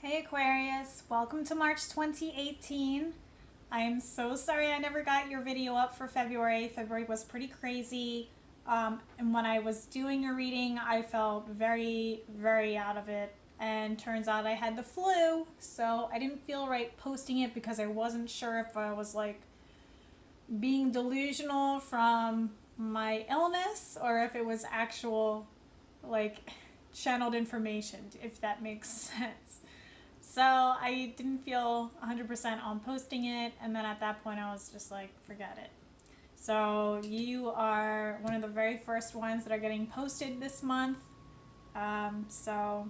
Hey Aquarius, welcome to March 2018. I am so sorry I never got your video up for February. February was pretty crazy. And when I was doing your reading, I felt very out of it. And turns out I had the flu, so I didn't feel right posting it because I wasn't sure if I was like being delusional from my illness or if it was actual like channeled information, if that makes sense. So I didn't feel 100% on posting it, and then at that point I was just like, forget it. So you are one of the very first ones that are getting posted this month. So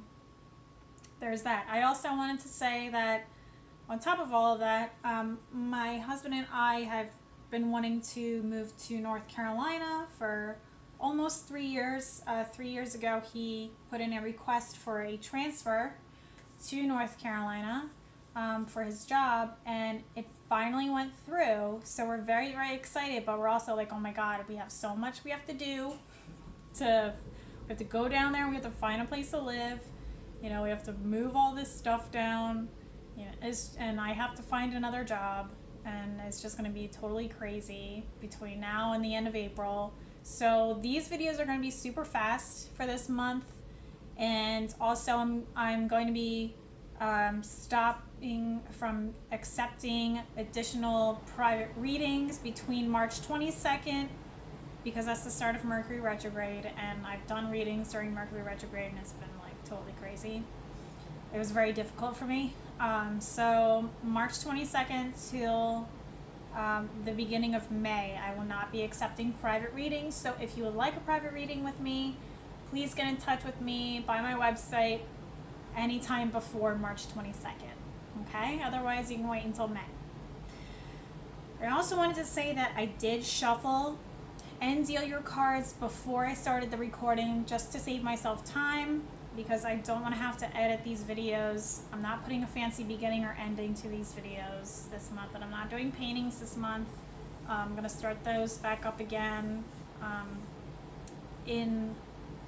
there's that. I also wanted to say that on top of all of that, my husband and I have been wanting to move to North Carolina for almost 3 years. 3 years ago, he put in a request for a transfer to North Carolina for his job, and it finally went through. So we're very excited, but we're also like, oh my god, we have so much we have to do. We have to go down there, we have to find a place to live, we have to move all this stuff down, and I have to find another job, and it's just going to be totally crazy between now and the end of April. So these videos are going to be super fast for this month. And also I'm going to be stopping from accepting additional private readings between March 22nd, because that's the start of Mercury retrograde, and I've done readings during Mercury retrograde and it's been like totally crazy. It was very difficult for me. So March 22nd till the beginning of May, I will not be accepting private readings. So if you would like a private reading with me, please get in touch with me by my website anytime before March 22nd. Okay? Otherwise, you can wait until May. I also wanted to say that I did shuffle and deal your cards before I started the recording, just to save myself time, because I don't want to have to edit these videos. I'm not putting a fancy beginning or ending to these videos this month, and I'm not doing paintings this month. I'm going to start those back up again in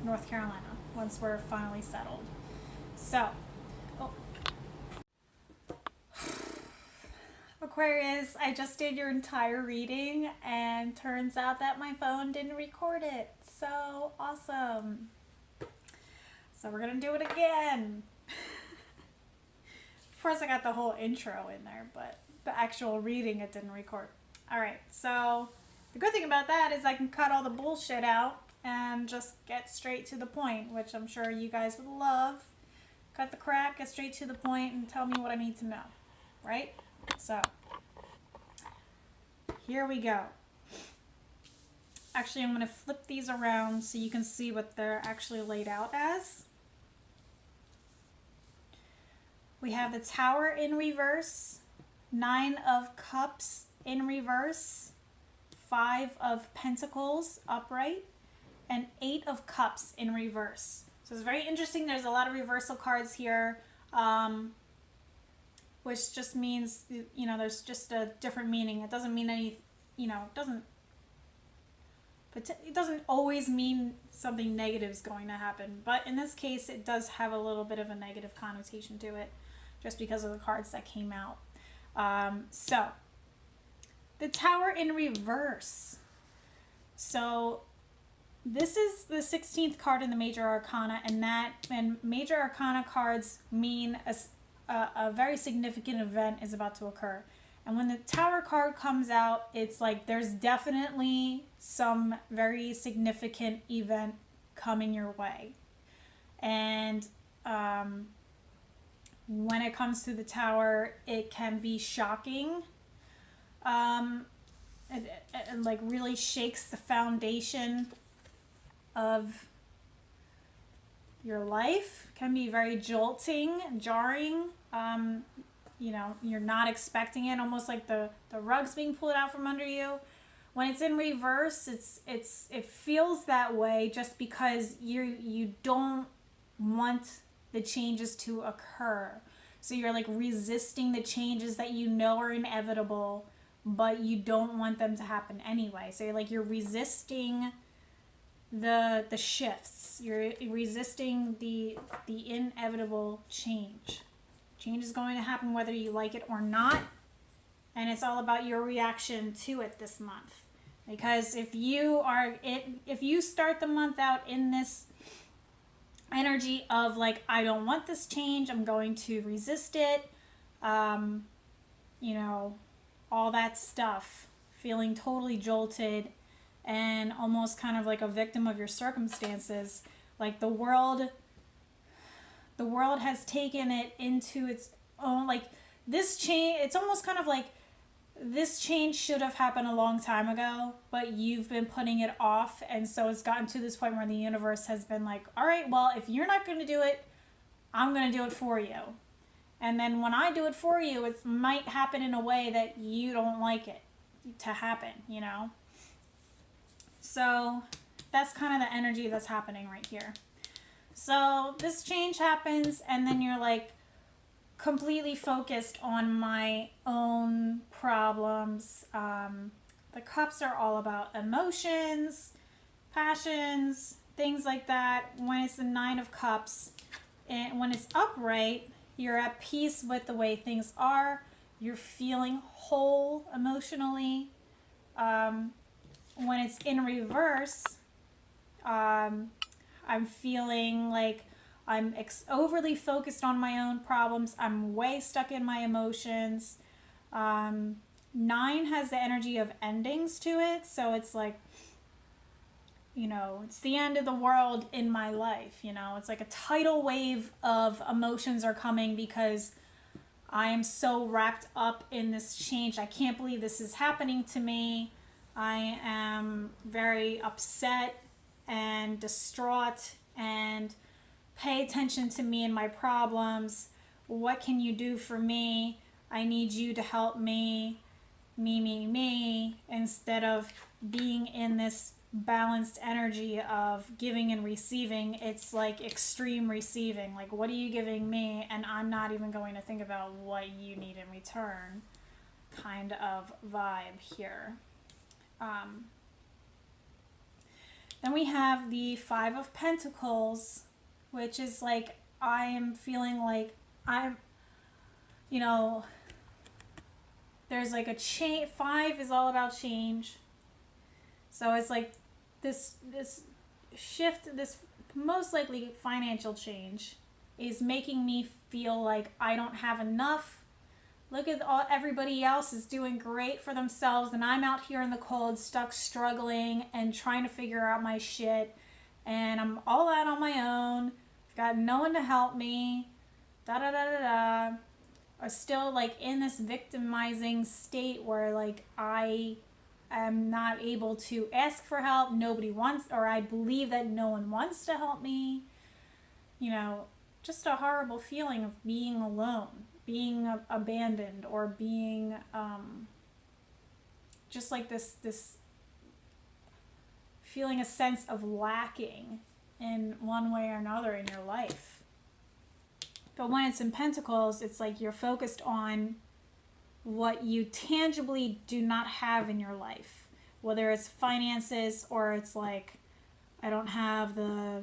North Carolina once we're finally settled. So, Aquarius, I just did your entire reading, and turns out that my phone didn't record it. So awesome. So we're gonna do it again. Of course I got the whole intro in there, but the actual reading it didn't record. Alright, so the good thing about that is I can cut all the bullshit out and just get straight to the point, which I'm sure you guys would love. Cut the crap, get straight to the point, and tell me what I need to know, right? So, here we go. Actually, I'm going to flip these around so you can see what they're actually laid out as. We have the Tower in reverse, 9 of Cups in reverse, 5 of Pentacles upright, and 8 of Cups in reverse. So it's very interesting. There's a lot of reversal cards here, which just means, there's just a different meaning. It doesn't mean any, it doesn't always mean something negative is going to happen. But in this case, it does have a little bit of a negative connotation to it, just because of the cards that came out. So, the Tower in reverse. So, this is the 16th card in the Major Arcana, and Major Arcana cards mean a very significant event is about to occur. And when the Tower card comes out, it's like there's definitely some very significant event coming your way. And when it comes to the Tower, it can be shocking. It like really shakes the foundation of your life. Can be very jolting, jarring. You're not expecting it, almost like the rug's being pulled out from under you. When it's in reverse, it feels that way just because you don't want the changes to occur. So you're like resisting the changes that you know are inevitable, but you don't want them to happen anyway. So you're resisting the shifts. You're resisting the inevitable change. Change is going to happen whether you like it or not. And it's all about your reaction to it this month. Because if you start the month out in this energy of like, I don't want this change, I'm going to resist it, you know, all that stuff, feeling totally jolted and almost kind of like a victim of your circumstances, like the world has taken it into its own, like this change, it's almost kind of like this change should have happened a long time ago, but you've been putting it off. And so it's gotten to this point where the universe has been like, all right, well, if you're not going to do it, I'm going to do it for you. And then when I do it for you, it might happen in a way that you don't like it to happen, you know? So that's kind of the energy that's happening right here. So this change happens, and then you're like completely focused on my own problems. The cups are all about emotions, passions, things like that. When it's the 9 of Cups, and when it's upright, you're at peace with the way things are. You're feeling whole emotionally. When it's in reverse, I'm feeling like I'm overly focused on my own problems. I'm way stuck in my emotions. 9 has the energy of endings to it. So it's like, you know, it's the end of the world in my life. You know, it's like a tidal wave of emotions are coming because I am so wrapped up in this change. I can't believe this is happening to me. I am very upset and distraught, and pay attention to me and my problems. What can you do for me? I need you to help me, me, instead of being in this balanced energy of giving and receiving. It's like extreme receiving. Like, what are you giving me? And I'm not even going to think about what you need in return kind of vibe here. Then we have the 5 of Pentacles, which is like, I am feeling like I'm, you know, there's like a change. 5 is all about change. So it's like this shift, this most likely financial change is making me feel like I don't have enough. Look at everybody else is doing great for themselves, and I'm out here in the cold, stuck, struggling, and trying to figure out my shit. And I'm all out on my own. I've got no one to help me. Are still like in this victimizing state where like I am not able to ask for help. Nobody wants, or I believe that no one wants to help me. You know, just a horrible feeling of being alone, being abandoned, or being just like this feeling a sense of lacking in one way or another in your life. But when it's in Pentacles, it's like you're focused on what you tangibly do not have in your life, whether it's finances, or it's like, I don't have the,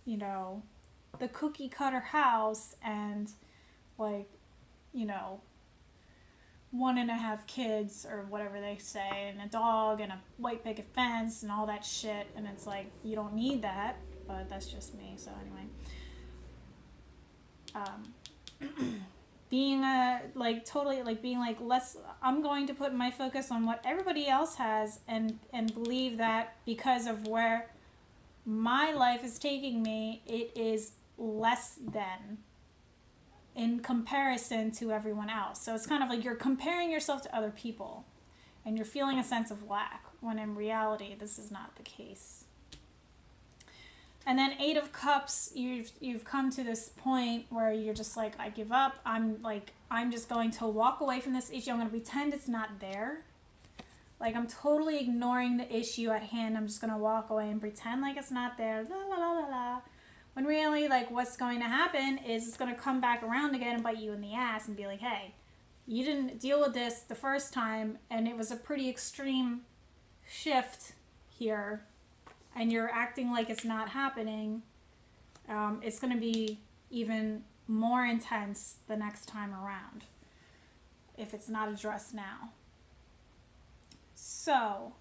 you know, the cookie cutter house, and like, you know, 1.5 kids or whatever they say, and a dog and a white picket fence and all that shit. And it's like, you don't need that, but that's just me. So anyway, being like totally like being like, I'm going to put my focus on what everybody else has, and believe that because of where my life is taking me, it is less than in comparison to everyone else. So it's kind of like you're comparing yourself to other people, and you're feeling a sense of lack, when in reality this is not the case. And then 8 of Cups, you've come to this point where you're just like, I give up. I'm just going to walk away from this issue. I'm going to pretend it's not there. Like, I'm totally ignoring the issue at hand. I'm just going to walk away and pretend like it's not there. La la la la la. When really, like, what's going to happen is it's going to come back around again and bite you in the ass and be like, hey, you didn't deal with this the first time, and it was a pretty extreme shift here, and you're acting like it's not happening. It's going to be even more intense the next time around if it's not addressed now. So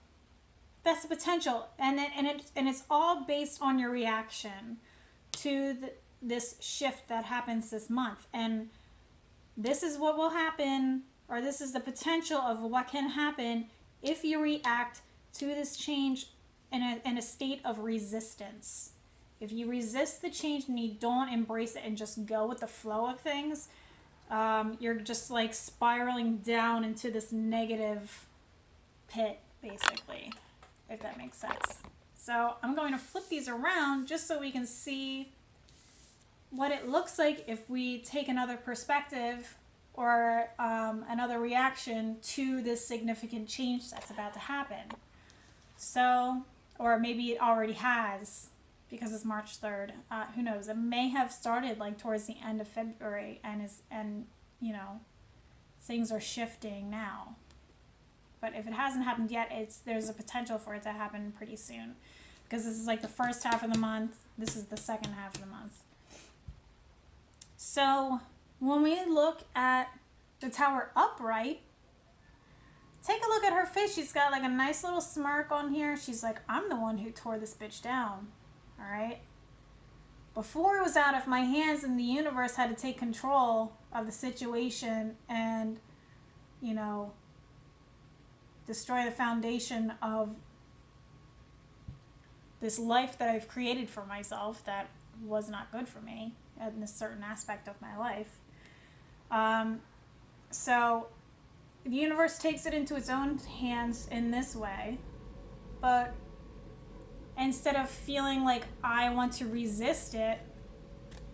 that's the potential, and it's all based on your reaction to this shift that happens this month. And this is what will happen, or this is the potential of what can happen if you react to this change in a state of resistance. If you resist the change and you don't embrace it and just go with the flow of things, you're just like spiraling down into this negative pit, basically, if that makes sense. So I'm going to flip these around just so we can see what it looks like if we take another perspective or another reaction to this significant change that's about to happen. So, or maybe it already has, because it's March 3rd. Who knows? It may have started like towards the end of February, and you know, things are shifting now. But if it hasn't happened yet, there's a potential for it to happen pretty soon, because this is like the first half of the month. This is the second half of the month. So when we look at the Tower upright, take a look at her face. She's got like a nice little smirk on here. She's like, I'm the one who tore this bitch down. All right. Before it was out of my hands and the universe had to take control of the situation and, you know, destroy the foundation of this life that I've created for myself that was not good for me in a certain aspect of my life. So the universe takes it into its own hands in this way, but instead of feeling like I want to resist it,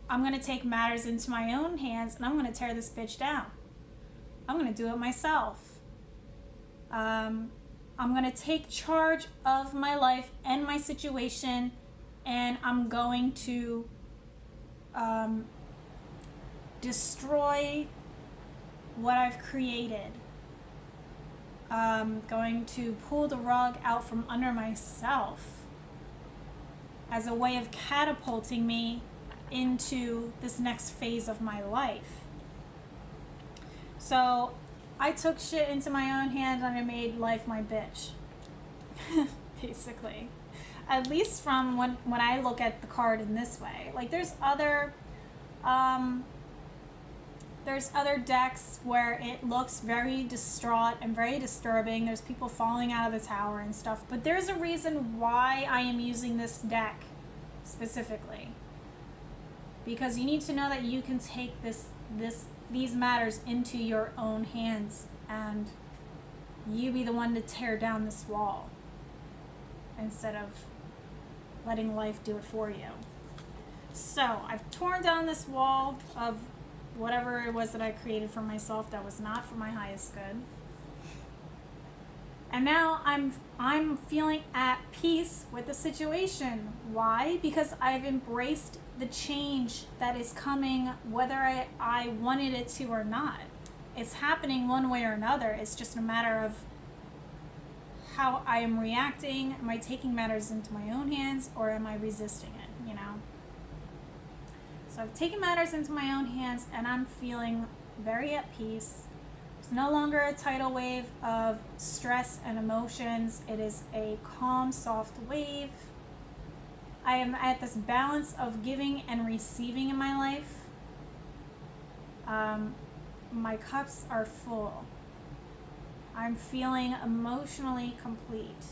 I'm going to take matters into my own hands and I'm going to tear this bitch down. I'm going to do it myself. I'm going to take charge of my life and my situation, and I'm going to destroy what I've created. I'm going to pull the rug out from under myself as a way of catapulting me into this next phase of my life. So I took shit into my own hands and I made life my bitch. Basically. At least from when I look at the card in this way. Like there's other decks where it looks very distraught and very disturbing. There's people falling out of the tower and stuff. But there's a reason why I am using this deck specifically. Because you need to know that you can take these matters into your own hands and you be the one to tear down this wall instead of letting life do it for you. So I've torn down this wall of whatever it was that I created for myself that was not for my highest good. And now I'm feeling at peace with the situation. Why? Because I've embraced the change that is coming, whether I wanted it to or not. It's happening one way or another. It's just a matter of how I am reacting. Am I taking matters into my own hands or am I resisting it, you know? So I've taken matters into my own hands and I'm feeling very at peace. It's no longer a tidal wave of stress and emotions. It is a calm, soft wave. I am at this balance of giving and receiving in my life. My cups are full. I'm feeling emotionally complete.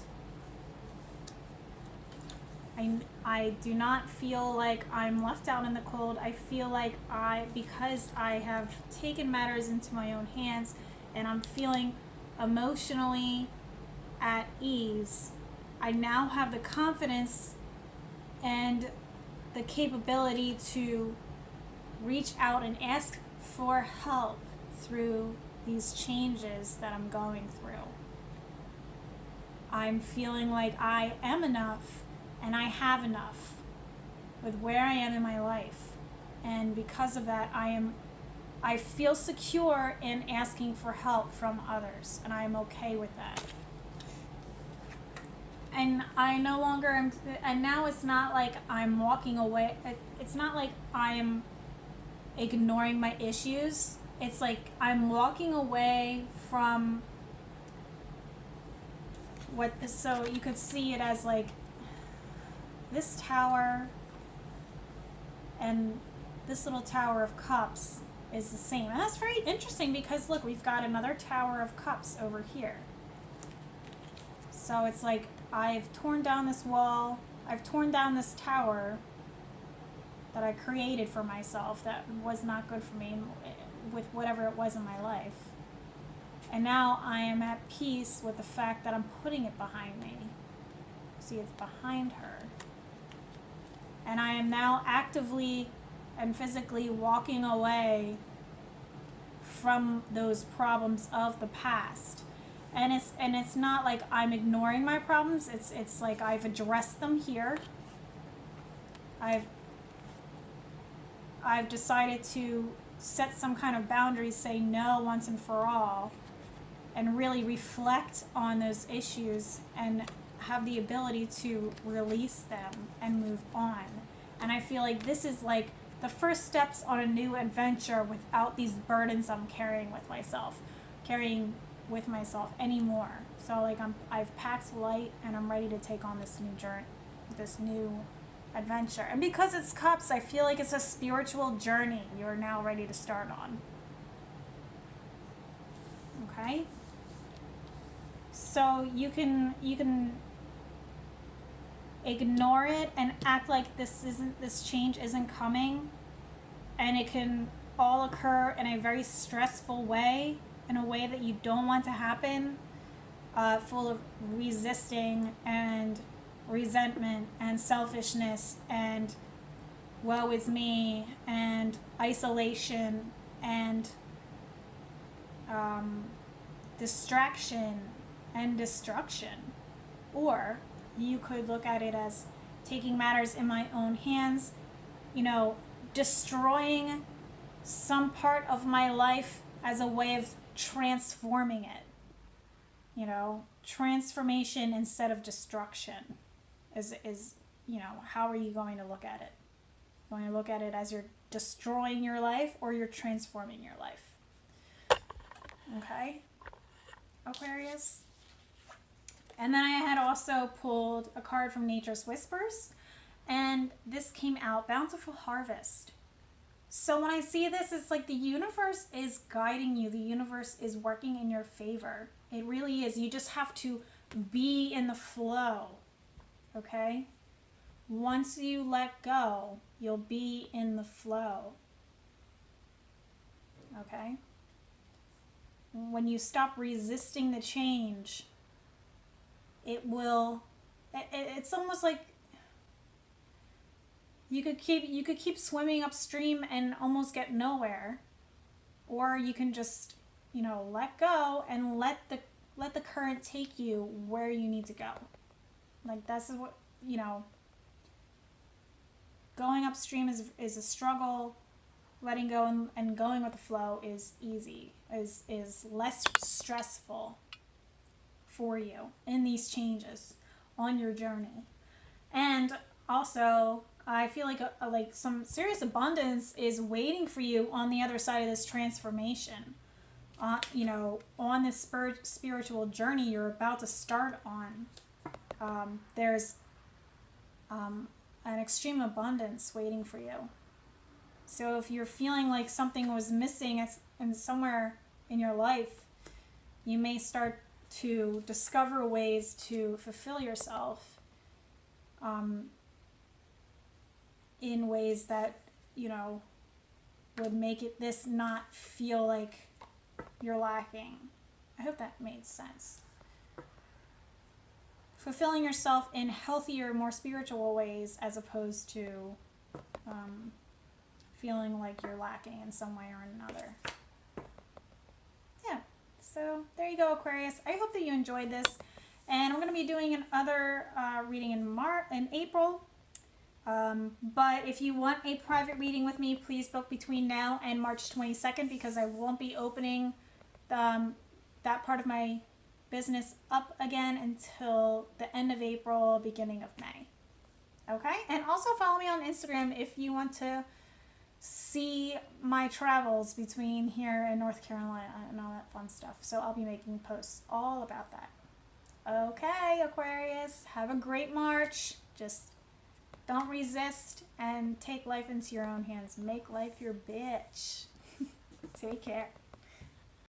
I do not feel like I'm left out in the cold. I feel like because I have taken matters into my own hands and I'm feeling emotionally at ease, I now have the confidence and the capability to reach out and ask for help through these changes that I'm going through. I'm feeling like I am enough and I have enough with where I am in my life. And because of that, I feel secure in asking for help from others, and I'm okay with that. And I no longer am, and now it's not like I'm walking away. It's not like I'm ignoring my issues. It's like I'm walking away from what this, so you could see it as like this tower and this little Tower of Cups is the same. And that's very interesting because look, we've got another Tower of Cups over here. So it's like I've torn down this wall, I've torn down this tower that I created for myself that was not good for me with whatever it was in my life. And now I am at peace with the fact that I'm putting it behind me. See, it's behind her. And I am now actively and physically walking away from those problems of the past. And it's not like I'm ignoring my problems. It's like I've addressed them here. I've decided to set some kind of boundaries, say no once and for all, and really reflect on those issues and have the ability to release them and move on. And I feel like this is like the first steps on a new adventure without these burdens I'm carrying with myself anymore. So like I've packed light and I'm ready to take on this new journey, this new adventure. And because it's cups, I feel like it's a spiritual journey you're now ready to start on. Okay? So you can ignore it and act like this change isn't coming, and it can all occur in a very stressful way, in a way that you don't want to happen, full of resisting and resentment and selfishness and woe is me and isolation and distraction and destruction. Or you could look at it as taking matters in my own hands, destroying some part of my life as a way of transforming it. Transformation instead of destruction is how are you going to look at it? Going to look at it as you're destroying your life or you're transforming your life. Okay, Aquarius. And then I had also pulled a card from Nature's Whispers, and this came out, Bountiful Harvest. So when I see this, it's like the universe is guiding you. The universe is working in your favor. It really is. You just have to be in the flow, okay? Once you let go, you'll be in the flow, okay? When you stop resisting the change, it's almost like you could keep swimming upstream and almost get nowhere, or you can just let go and let the current take you where you need to go. Like this is what going upstream is a struggle. Letting go and going with the flow is easy, is less stressful for you in these changes on your journey. And also, I feel like some serious abundance is waiting for you on the other side of this transformation. On this spiritual journey you're about to start on. There's an extreme abundance waiting for you. So if you're feeling like something was missing and somewhere in your life, you may start to discover ways to fulfill yourself in ways that would make this not feel like you're lacking. I hope that made sense. Fulfilling yourself in healthier, more spiritual ways, as opposed to feeling like you're lacking in some way or another. Yeah, so there you go, Aquarius. I hope that you enjoyed this, and I'm going to be doing another reading in April. But if you want a private reading with me, please book between now and March 22nd, because I won't be opening that part of my business up again until the end of April, beginning of May. Okay? And also follow me on Instagram if you want to see my travels between here and North Carolina and all that fun stuff. So I'll be making posts all about that. Okay, Aquarius, have a great March. Just don't resist and take life into your own hands. Make life your bitch. Take care.